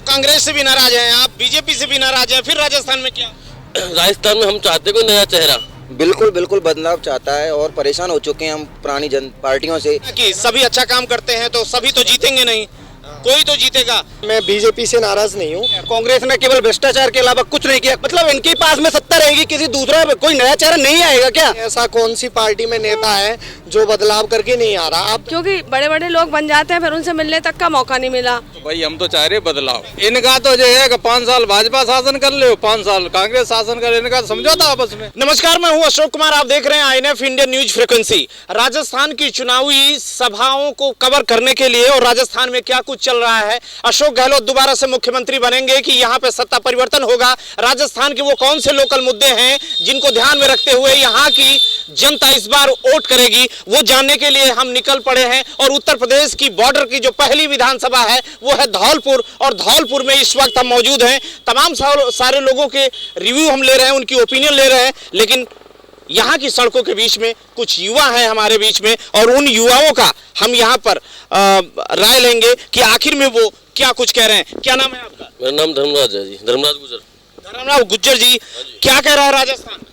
कांग्रेस से भी नाराज हैं आप, बीजेपी से भी नाराज हैं, फिर राजस्थान में क्या? राजस्थान में हम चाहते कोई नया चेहरा। बिल्कुल बिल्कुल बदलाव चाहता है और परेशान हो चुके हैं हम पुरानी जन पार्टियों से कि सभी अच्छा काम करते हैं तो सभी तो जीतेंगे नहीं, कोई तो जीतेगा। मैं बीजेपी से नाराज नहीं हूँ। कांग्रेस ने केवल भ्रष्टाचार के अलावा कुछ नहीं किया। मतलब इनके पास में सत्ता रहेगी, किसी दूसरा कोई नया चेहरा नहीं आएगा क्या? ऐसा कौन सी पार्टी में नेता है जो बदलाव करके नहीं आ रहा? अब क्योंकि बड़े बड़े लोग बन जाते हैं, फिर उनसे मिलने तक का मौका नहीं मिला। भाई हम तो चाह रहे बदलाव। इनका तो जो है कि 5 साल भाजपा शासन कर ले, 5 साल कांग्रेस शासन कर, इनका समझौता आपस में। नमस्कार, मैं हूं अशोक कुमार, आप देख रहे हैं INF Indian news frequency. Rajasthan की चुनावी सभाओं को कवर करने के लिए और राजस्थान में क्या कुछ चल रहा है, अशोक गहलोत दोबारा से मुख्यमंत्री बनेंगे कि यहां पे सत्ता परिवर्तन होगा, राजस्थान के वो कौन से लोकल मुद्दे हैं जिनको ध्यान में रखते हुए यहां की जनता इस बार वोट करेगी, वो जानने के लिए हम निकल पड़े हैं। और उत्तर प्रदेश की बॉर्डर की जो पहली विधानसभा है वो है धौलपुर, और धौलपुर में इस वक्त हम मौजूद हैं। तमाम सारे लोगों के रिव्यू हम ले रहे हैं, उनकी ओपिनियन ले रहे हैं, लेकिन यहाँ की सड़कों के बीच में कुछ युवा हैं हमारे बीच में, और उन युवाओं का हम यहाँ पर राय लेंगे कि आखिर में वो क्या कुछ कह रहे हैं। क्या नाम है आपका? मेरा नाम धर्मराज है जी, धर्मराज गुजर। धर्मराज गुज्जर जी, क्या कह रहा है राजस्थान?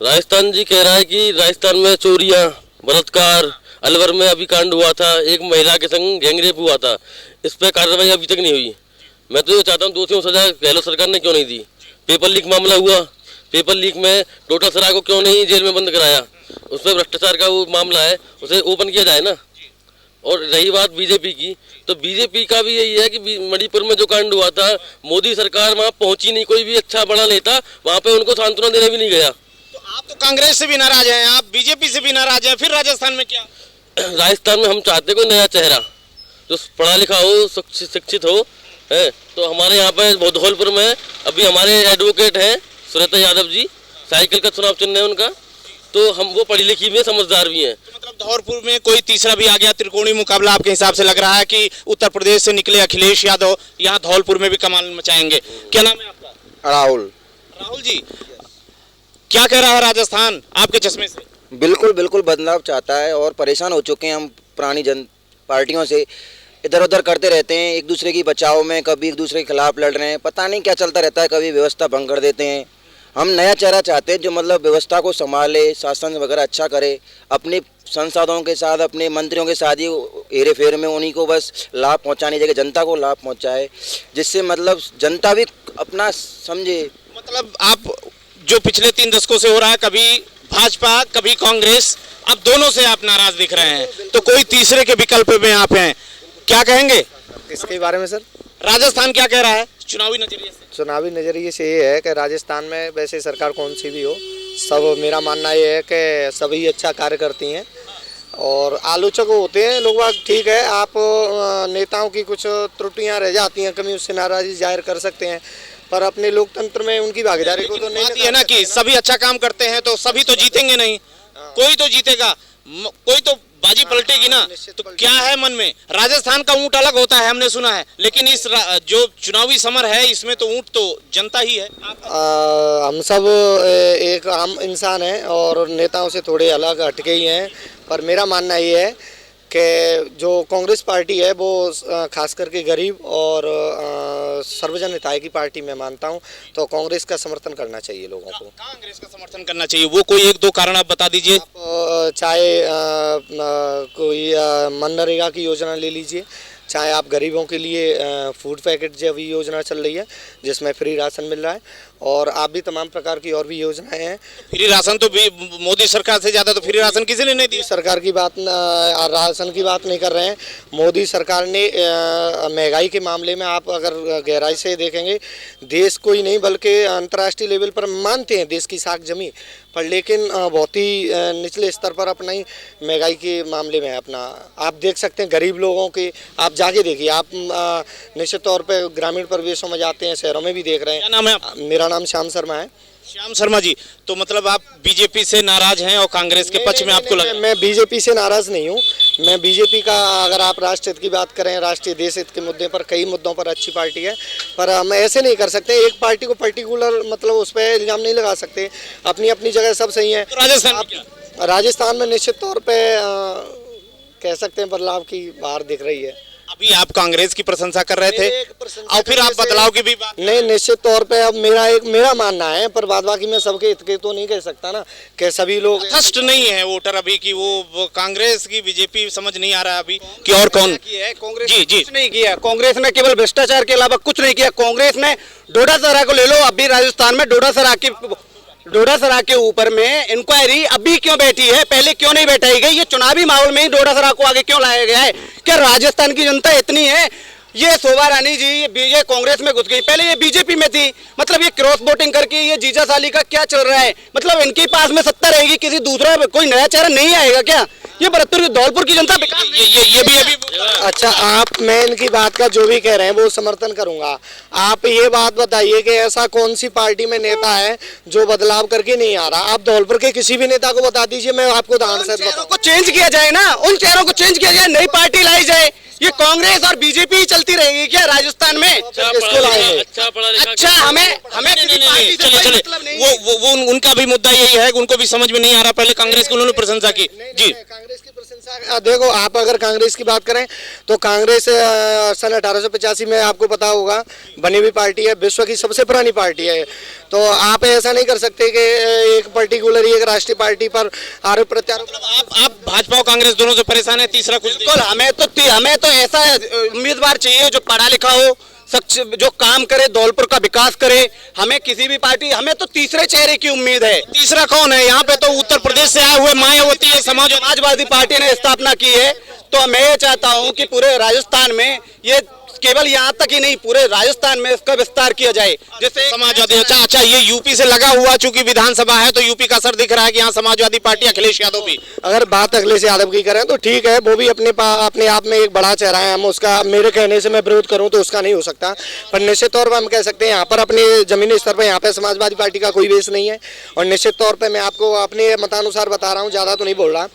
राजस्थान जी कह रहा है कि राजस्थान में चोरियां, बलात्कार, अलवर में अभी कांड हुआ था, एक महिला के संग गैंगरेप हुआ था, इस पर कार्रवाई अभी तक नहीं हुई। मैं तो ये चाहता हूँ दोषियों को सजा गहलोत सरकार ने क्यों नहीं दी। पेपर लीक मामला हुआ, पेपर लीक में डोटा सराय को क्यों नहीं जेल में बंद कराया, उस पर भ्रष्टाचार का वो मामला है, उसे ओपन किया जाए ना। और रही बात बीजेपी की, तो बीजेपी का भी यही है कि मणिपुर में जो कांड हुआ था, मोदी सरकार वहाँ पहुंची नहीं, कोई भी अच्छा बड़ा नेता वहाँ पे उनको सांत्वना देने भी नहीं गया। तो आप तो कांग्रेस से भी नाराज हैं, आप बीजेपी से भी नाराज हैं, फिर राजस्थान में क्या? राजस्थान में हम चाहते कोई नया चेहरा जो पढ़ा लिखा हो, शिक्षित हो है। तो हमारे यहाँ पे धौलपुर में अभी हमारे एडवोकेट हैं सुरेता यादव जी, साइकिल का चुनाव चिन्ह है उनका, तो हम वो पढ़ी लिखी भी समझदार भी हैं। तो मतलब धौलपुर में कोई तीसरा भी आ गया, त्रिकोणीय मुकाबला आपके हिसाब से लग रहा है कि उत्तर प्रदेश से निकले अखिलेश यादव यहाँ धौलपुर में भी कमाल मचाएंगे। क्या नाम है आपका? राहुल। राहुल जी, क्या कह रहा है राजस्थान आपके चश्मे से? बिल्कुल बिल्कुल बदलाव चाहता है और परेशान हो चुके हैं हम पुरानी जन पार्टियों से। इधर उधर करते रहते हैं, एक दूसरे की बचाव में कभी एक दूसरे के खिलाफ लड़ रहे हैं, पता नहीं क्या चलता रहता है, कभी व्यवस्था भंग कर देते हैं। हम नया चेहरा चाहते हैं जो मतलब व्यवस्था को संभाले, शासन वगैरह अच्छा करे, अपने सांसदों के साथ, अपने मंत्रियों के साथ ही हेरे फेर में उन्हीं को बस लाभ पहुंचाने जगह जनता को लाभ पहुंचाए, जिससे मतलब जनता भी अपना समझे। मतलब आप जो पिछले 3 दशकों से हो रहा है, कभी भाजपा कभी कांग्रेस, अब दोनों से आप नाराज दिख रहे हैं, तो कोई तीसरे के विकल्प में आप हैं, क्या कहेंगे इसके बारे में सर? राजस्थान क्या कह रहा है चुनावी नजरिए से? चुनावी नजरिए से ये है कि राजस्थान में वैसे सरकार कौन सी भी हो, सब मेरा मानना ये है कि सभी अच्छा कार्य करती हैं और आलोचक होते हैं लोग, ठीक है, आप नेताओं की कुछ त्रुटियां रह जाती हैं, कभी उससे नाराजगी जाहिर कर सकते हैं, पर अपने लोकतंत्र में उनकी भागीदारी को तो नहीं है ना कि सभी अच्छा काम करते हैं तो सभी तो जीतेंगे नहीं, कोई तो जीतेगा, कोई तो बाजी पलटेगी ना। तो क्या है मन में? राजस्थान का ऊंट अलग होता है, हमने सुना है, लेकिन इस जो चुनावी समर है इसमें तो ऊंट तो जनता ही है। हम सब एक आम इंसान हैं और नेताओं से थोड़े अलग हटके ही हैं, पर मेरा मानना ये है कि जो कांग्रेस पार्टी है वो खास करके गरीब और सर्वजन हिताय की पार्टी मैं मानता हूं, तो कांग्रेस का समर्थन करना चाहिए लोगों को। कांग्रेस का समर्थन करना चाहिए, वो कोई 1-2 कारण आप बता दीजिए। चाहे कोई मनरेगा की योजना ले लीजिए, चाहे आप गरीबों के लिए फूड पैकेट जो अभी योजना चल रही है जिसमें फ्री राशन मिल रहा है, और आप भी तमाम प्रकार की और भी योजनाएं हैं। फ्री राशन तो भी मोदी सरकार से ज़्यादा तो फ्री राशन किसी ने नहीं दी। सरकार की बात, राशन की बात नहीं कर रहे हैं। मोदी सरकार ने महंगाई के मामले में आप अगर गहराई से देखेंगे, देश को ही नहीं बल्कि अंतर्राष्ट्रीय लेवल पर मानते हैं देश की साख जमी, पर लेकिन बहुत ही निचले स्तर पर अपना ही महंगाई के मामले में अपना आप देख सकते हैं। गरीब लोगों के आप जाके देखिए, आप निश्चित तौर पे ग्रामीण परिवेशों में जाते हैं, शहरों में भी देख रहे हैं। क्या नाम है आपका? मेरा नाम श्याम शर्मा है। श्याम शर्मा जी, तो मतलब आप बीजेपी से नाराज हैं और कांग्रेस के पक्ष में आपको लगा? मैं बीजेपी से नाराज नहीं हूँ। मैं बीजेपी का, अगर आप राष्ट्र हित की बात करें, राष्ट्रीय देश हित के मुद्दे पर, कई मुद्दों पर अच्छी पार्टी है, पर हम ऐसे नहीं कर सकते एक पार्टी को पर्टिकुलर मतलब उस पर इल्जाम नहीं लगा सकते। अपनी अपनी जगह सब सही है। तो राजस्थान में निश्चित तौर पर कह सकते हैं बदलाव की बाहर दिख रही है। अभी आप कांग्रेस की प्रशंसा कर रहे थे और फिर आप बदलाव की भी बात। नहीं, निश्चित तौर पे अब मेरा मानना है, पर बाद बाकी मैं सबके हित के तो नहीं कह सकता ना कि सभी लोग तटस्थ नहीं है वोटर अभी की, वो कांग्रेस की बीजेपी समझ नहीं आ रहा है अभी कि और कौन है। कांग्रेस जी जी कुछ नहीं किया, कांग्रेस ने केवल भ्रष्टाचार के अलावा कुछ नहीं किया। कांग्रेस ने डोडासरा को ले लो, अभी राजस्थान में डोडासरा के ऊपर में इंक्वायरी अभी क्यों बैठी है, पहले क्यों नहीं बैठाई गई? ये चुनावी माहौल में ही डोडासरा को आगे क्यों लाया गया है? क्या राजस्थान की जनता इतनी है? ये शोभा रानी जी ये कांग्रेस में घुस गई, पहले ये बीजेपी में थी। मतलब ये क्रॉस वोटिंग करके ये जीजा साली का क्या चल रहा है? मतलब इनके पास में सत्ता रहेगी, किसी दूसरा कोई नया चेहरा नहीं आएगा क्या? ये बरहत्तर धौलपुर की जनता ये भी अभी अच्छा, मैं इनकी बात का जो भी कह रहे हैं वो समर्थन करूंगा। आप ये बात बताइए कि ऐसा कौन सी पार्टी में नेता है जो बदलाव करके नहीं आ रहा? आप धौलपुर के किसी भी नेता को बता दीजिए, मैं आपको उदाहरण से बताऊं। को चेंज किया जाए ना, उन चेहरों को चेंज किया जाए, नई पार्टी लाई जाए। ये कांग्रेस और बीजेपी ही चलती रहेगी क्या राजस्थान में? किसको लाएंगे? अच्छा, हमें किसी पार्टी से कोई चले मतलब नहीं है। वो उनका भी मुद्दा यही है कि उनको भी समझ में नहीं आ रहा। पहले कांग्रेस की उन्होंने प्रशंसा की जी। कांग्रेस की प्रशंसा देखो, आप अगर कांग्रेस की बात करें तो कांग्रेस सन 1885 में आपको पता होगा बनी हुई पार्टी है, विश्व की सबसे पुरानी पार्टी है। तो आप ऐसा नहीं कर सकते कि एक पर्टिकुलर एक राष्ट्रीय पार्टी पर आरोप प्रत्यारोप। आप भाजपा और कांग्रेस दोनों से परेशान है, तीसरा कुछ बिल्कुल, हमें तो ऐसा उम्मीदवार चाहिए जो पढ़ा लिखा हो, जो काम करे, धौलपुर का विकास करे। हमें किसी भी पार्टी, हमें तो तीसरे चेहरे की उम्मीद है। तीसरा कौन है? यहाँ पे तो उत्तर प्रदेश से आए हुए मायावती है, समाजवादी पार्टी ने स्थापना की है। तो मैं ये चाहता हूँ कि पूरे राजस्थान में, ये केवल यहाँ तक ही नहीं, पूरे राजस्थान में इसका विस्तार किया जाए। जैसे समाजवादी अच्छा ये यूपी से लगा हुआ, चूंकि विधानसभा है तो यूपी का असर दिख रहा है कि यहाँ समाजवादी पार्टी अखिलेश यादव भी। अगर बात अखिलेश यादव की करें तो ठीक है, वो भी अपने आप में एक बड़ा चेहरा है। हम उसका, मेरे कहने से मैं विरोध करूं तो उसका नहीं हो सकता, पर निश्चित तौर पर हम कह सकते हैं यहाँ पर अपने जमीनी स्तर पर यहाँ पे समाजवादी पार्टी का कोई बेस नहीं है। और निश्चित तौर पर मैं आपको अपने मतानुसार बता रहा हूँ, ज्यादा तो नहीं बोल रहा।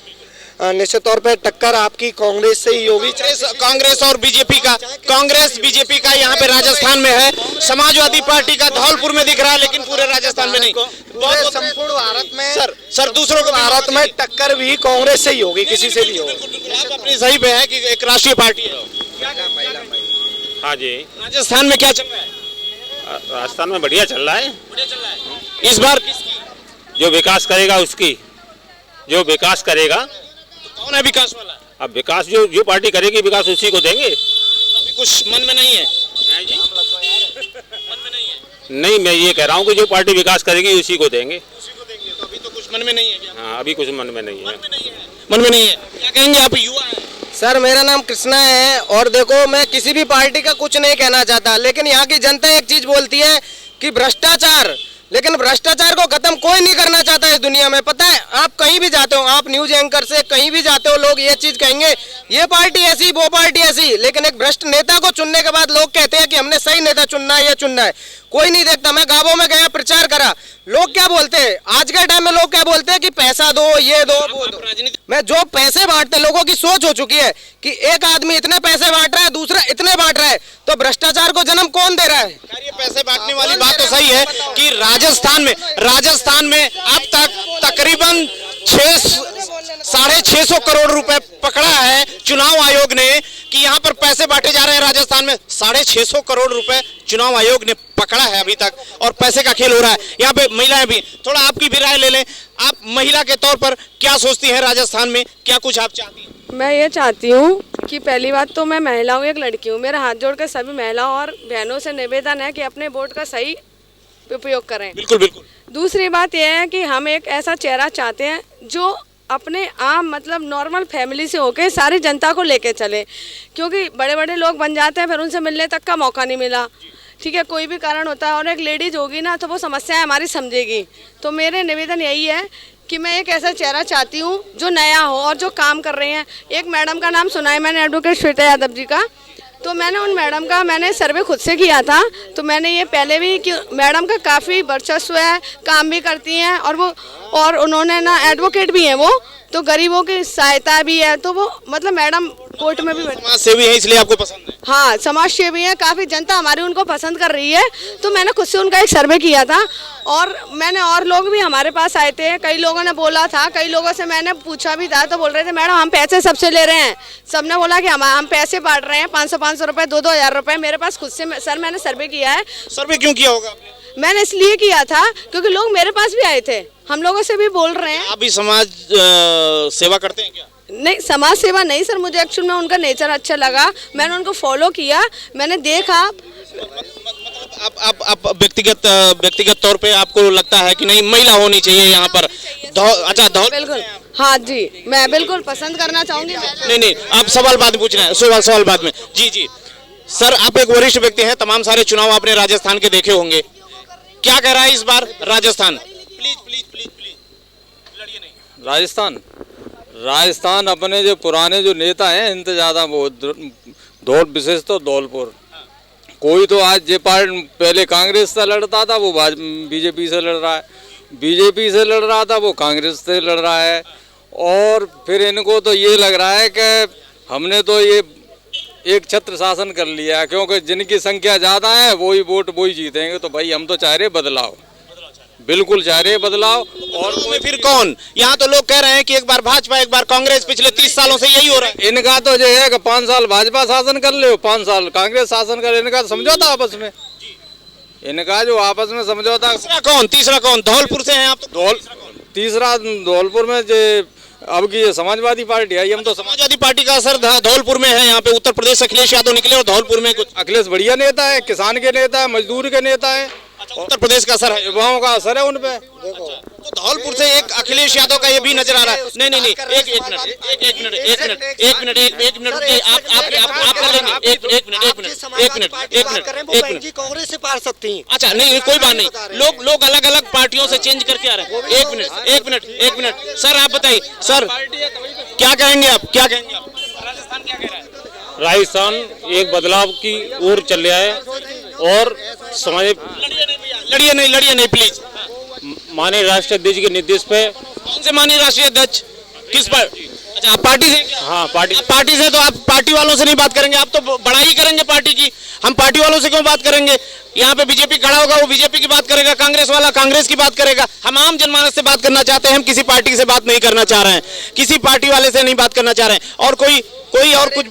निश्चित तौर पे टक्कर आपकी कांग्रेस से ही होगी। कांग्रेस और बीजेपी का, कांग्रेस बीजेपी का यहाँ पे राजस्थान में है, समाजवादी पार्टी का धौलपुर में दिख रहा है, लेकिन पूरे राजस्थान में नहीं। संपूर्ण भारत में सर दूसरों को भारत में टक्कर भी कांग्रेस से ही होगी, किसी से भी होगी। आप अपनी सही पे है कि एक राष्ट्रीय पार्टी है। हाँ जी, राजस्थान में क्या चल रहा है? राजस्थान में बढ़िया चल रहा है। इस बार जो विकास करेगा उसकी, जो विकास करेगा कौन है विकास वाला? अब विकास जो पार्टी करेगी विकास उसी को देंगे। तो अभी कुछ मन में नहीं है? नहीं, मैं ये कह रहा हूँ कि जो पार्टी विकास करेगी उसी को देंगे। तो अभी तो कुछ मन में नहीं है क्या? हाँ, अभी कुछ मन में नहीं है। मन में नहीं है। क्या कहेंगे आप? युवा हैं। सर, मेरा नाम कृष्णा है और देखो, मैं किसी भी पार्टी का कुछ नहीं कहना चाहता, लेकिन यहाँ की जनता एक चीज बोलती है कि भ्रष्टाचार, लेकिन भ्रष्टाचार को खत्म कोई नहीं करना चाहता इस दुनिया में। पता है, आप कहीं भी जाते हो, आप न्यूज एंकर से कहीं भी जाते हो, लोग ये चीज कहेंगे, ये पार्टी ऐसी, वो पार्टी ऐसी। लेकिन एक भ्रष्ट नेता को चुनने के बाद लोग कहते हैं कि हमने सही नेता चुनना है, ये चुनना है। कोई नहीं देखता। मैं गांवों में गया, प्रचार करा, लोग क्या बोलते हैं आज के टाइम में? लोग क्या बोलते हैं कि पैसा दो, ये दो, वो दो। मैं जो पैसे बांटते, लोगों की सोच हो चुकी है कि एक आदमी इतने पैसे बांट रहा है, दूसरा इतने बांट रहा है, तो भ्रष्टाचार को जन्म कौन दे रहा है? ये पैसे बांटने वाली बात तो सही है कि राजस्थान में अब तक तकरीबन 650 करोड़ रुपए पकड़ा है चुनाव आयोग ने कि यहाँ पर पैसे बांटे जा रहे हैं। राजस्थान में 650 करोड़ रुपए चुनाव आयोग ने पकड़ा है अभी तक, और पैसे का खेल हो रहा है। यहाँ पे महिलाएं भी, थोड़ा आपकी भी राय ले लें। आप महिला के तौर पर क्या सोचती हैं राजस्थान में? क्या कुछ आप चाहती हैं? मैं ये चाहती हूँ कि पहली बात तो मैं महिला हूँ, एक लड़की हूँ। मेरा हाथ जोड़ कर सभी महिलाओं और बहनों से निवेदन है कि अपने वोट का सही उपयोग करें। बिल्कुल बिल्कुल। दूसरी बात यह है कि हम एक ऐसा चेहरा चाहते हैं जो अपने आम मतलब नॉर्मल फैमिली से होके सारी जनता को लेके चले, क्योंकि बड़े बड़े लोग बन जाते हैं, फिर उनसे मिलने तक का मौका नहीं मिला। ठीक है, कोई भी कारण होता है, और एक लेडीज होगी ना तो वो समस्याएं हमारी समझेगी। तो मेरे निवेदन यही है कि मैं एक ऐसा चेहरा चाहती हूँ जो नया हो और जो काम कर रहे हैं। एक मैडम का नाम सुना है मैंने, एडवोकेट श्वेता यादव जी का। तो मैंने उन मैडम का सर्वे खुद से किया था, तो मैंने ये पहले भी कि मैडम का काफ़ी वर्चस्व है, काम भी करती हैं, और उन्होंने ना एडवोकेट भी हैं वो। तो गरीबों की सहायता भी है, तो वो मतलब मैडम कोर्ट में भी समाज सेवी है इसलिए आपको पसंद है। हाँ, समाज सेवी है, काफ़ी जनता हमारी उनको पसंद कर रही है। तो मैंने खुद से उनका एक सर्वे किया था और मैंने और लोग भी हमारे पास आए थे, कई लोगों ने बोला था, कई लोगों से मैंने पूछा भी था, तो बोल रहे थे मैडम हम पैसे सबसे ले रहे हैं। सबने बोला कि हम पैसे बांट रहे हैं, 500-500 रुपये, 2-2 हज़ार रुपये। मेरे पास खुद से सर मैंने सर्वे किया है। सर्वे क्यों किया होगा आपने? मैंने इसलिए किया था क्योंकि लोग मेरे पास भी आए थे, हम लोगों से भी बोल रहे हैं। आप भी समाज सेवा करते हैं क्या? नहीं, समाज सेवा नहीं सर, मुझे एक्चुअल में उनका नेचर अच्छा लगा, मैंने उनको फॉलो किया, मैंने देखा। आप व्यक्तिगत तौर पे आपको लगता है कि नहीं महिला होनी चाहिए यहाँ पर? अच्छा, बिल्कुल, हाँ जी, मैं बिल्कुल पसंद करना चाहूँगी। नहीं, आप सवाल बाद में पूछ रहे हैं, सवाल बाद में। जी सर, आप एक वरिष्ठ व्यक्ति हैं, तमाम सारे चुनाव आपने राजस्थान के देखे होंगे, क्या कह रहा है इस बार राजस्थान? प्लीज लड़िए नहीं। राजस्थान अपने जो पुराने जो नेता हैं इनसे ज़्यादा वो धौल, विशेष तो धौलपुर, कोई तो आज जे पार्टी पहले कांग्रेस से लड़ता था वो बीजेपी से लड़ रहा है, बीजेपी से लड़ रहा था वो कांग्रेस से लड़ रहा है। और फिर इनको तो ये लग रहा है कि हमने तो ये एक छत्र शासन कर लिया है, क्योंकि जिनकी संख्या ज़्यादा है वही वोट वही जीतेंगे। तो भाई हम तो चाह रहे बदलाव, बिल्कुल चाह रहे बदलाव। और फिर कौन? यहाँ तो लोग कह रहे हैं कि एक बार भाजपा एक बार कांग्रेस, पिछले 30 सालों से यही हो रहा है। इनका तो जो है कि 5 साल भाजपा शासन कर ले, 5 साल कांग्रेस शासन कर, इनका समझौता आपस में, इनका जो आपस में समझौता। तीसरा कौन? धौलपुर से हैं आप तो? तीसरा धौलपुर में जो अब की समाजवादी पार्टी आई, हम तो समाजवादी पार्टी का असर धौलपुर में है। यहाँ पे उत्तर प्रदेश से अखिलेश यादव निकले और धौलपुर में कुछ। अखिलेश बढ़िया नेता है, किसान के नेता है, मजदूर के नेता है। उत्तर प्रदेश का असर है, युवाओं का असर है उनपे। तो धौलपुर से एक अखिलेश यादव का ये भी नजर आ रहा है। नहीं, एक मिनट, आप कांग्रेस से पार सकती हैं। अच्छा, नहीं कोई बात नहीं, लोग अलग अलग पार्टियों से चेंज करके आ रहे हैं। एक मिनट सर, आप बताइए सर, क्या कहेंगे आप? राजस्थान क्या कह रहा है? राजस्थान एक बदलाव की ओर चल रहा है और समाज। लड़िए नहीं प्लीज। माननीय राष्ट्रीय अध्यक्ष के निर्देश पे। कौन से माननीय राष्ट्रीय अध्यक्ष? किस पर? अच्छा, आप पार्टी से? हाँ, पार्टी से। तो आप पार्टी वालों से नहीं बात करेंगे, आप तो बड़ाई करेंगे पार्टी की। हम पार्टी वालों से क्यों बात करेंगे? यहाँ पे बीजेपी खड़ा होगा, वो बीजेपी की बात करेगा, कांग्रेस वाला कांग्रेस की बात करेगा। हम आम जनमानस से बात करना चाहते हैं, हम किसी पार्टी से बात नहीं करना चाह रहे हैं, किसी पार्टी वाले से नहीं बात करना चाह रहे हैं। और कोई और कुछ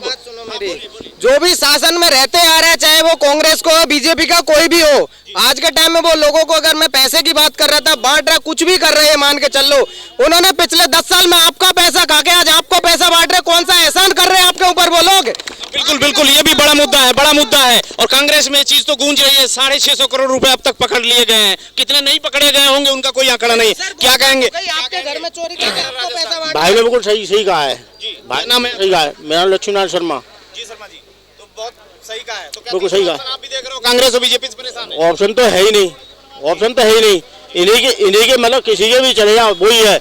जो भी शासन में रहते आ रहे हैं, चाहे वो कांग्रेस को हो, बीजेपी का कोई भी हो, आज के टाइम में वो लोगों को, अगर मैं पैसे की बात कर रहा था, बांट रहा, कुछ भी कर रहे हैं, मान के चल लो, उन्होंने पिछले 10 साल में आपका पैसा खा के आज आपको पैसा बांट रहे, कौन सा एहसान कर रहे हैं आपके ऊपर वो लोग? बिल्कुल, ये भी बड़ा मुद्दा है। और कांग्रेस में चीज तो गूंज रही है, 650 करोड़ रुपए अब तक पकड़ लिए गए हैं, कितने नहीं पकड़े गए होंगे उनका कोई आंकड़ा नहीं। क्या कहेंगे? आपके घर में चोरी करके आपको पैसा बांट। भाई ने बिल्कुल सही कहा है। भाई नाम है? सही कहा है, मेरा लक्ष्मीनारायण शर्मा। जी शर्मा जी, तो बहुत सही कहा है। तो बिल्कुल सही कहा। आप भी देख रहे हो कांग्रेस और बीजेपी से परेशान है। ऑप्शन तो है ही नहीं, इन्हीं के मतलब किसी के भी चले जाओ वही है।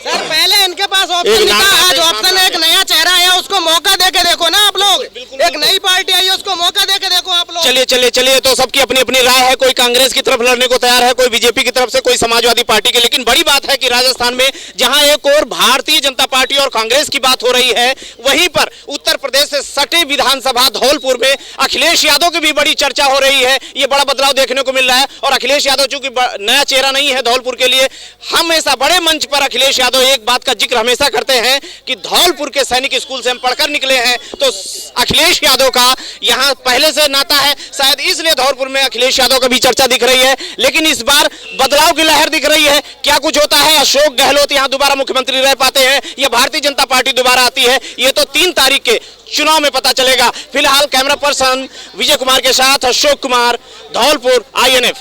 सर पहले इनके पास ऑप्शन था, आज ऑप्शन है, एक नया चेहरा आया, उसको मौका देके देखो ना आप लोग। एक नई पार्टी आई है, उसको मौका देके देखो आप लोग। चलिए, तो सबकी अपनी अपनी राय है, कोई कांग्रेस की तरफ लड़ने को तैयार है, कोई बीजेपी की तरफ से, कोई समाजवादी पार्टी की। लेकिन बड़ी बात है कि राजस्थान में जहां एक और भारतीय जनता पार्टी और कांग्रेस की बात हो रही है, वहीं पर उत्तर प्रदेश से सटे विधानसभा धौलपुर में अखिलेश यादव की भी बड़ी चर्चा हो रही है। ये बड़ा बदलाव देखने को मिल रहा है। और अखिलेश यादव चूंकि नया चेहरा नहीं है धौलपुर के लिए, हमेशा बड़े मंच पर अखिलेश यादव एक बात का जिक्र हमेशा करते हैं कि धौलपुर के सैनिक स्कूल से हम पढ़कर निकले हैं। तो अखिलेश यादव का यहां पहले से नाता है, शायद इसलिए धौलपुर में अखिलेश यादव का भी चर्चा दिख रही है। लेकिन इस बार बदलाव की लहर दिख रही है। क्या कुछ होता है? अशोक गहलोत यहां दोबारा मुख्यमंत्री रह पाते हैं या भारतीय जनता पार्टी दोबारा आती है? ये तो 3 तारीख के चुनाव में पता चलेगा। फिलहाल कैमरा पर्सन विजय कुमार के साथ अशोक कुमार, धौलपुर, INF।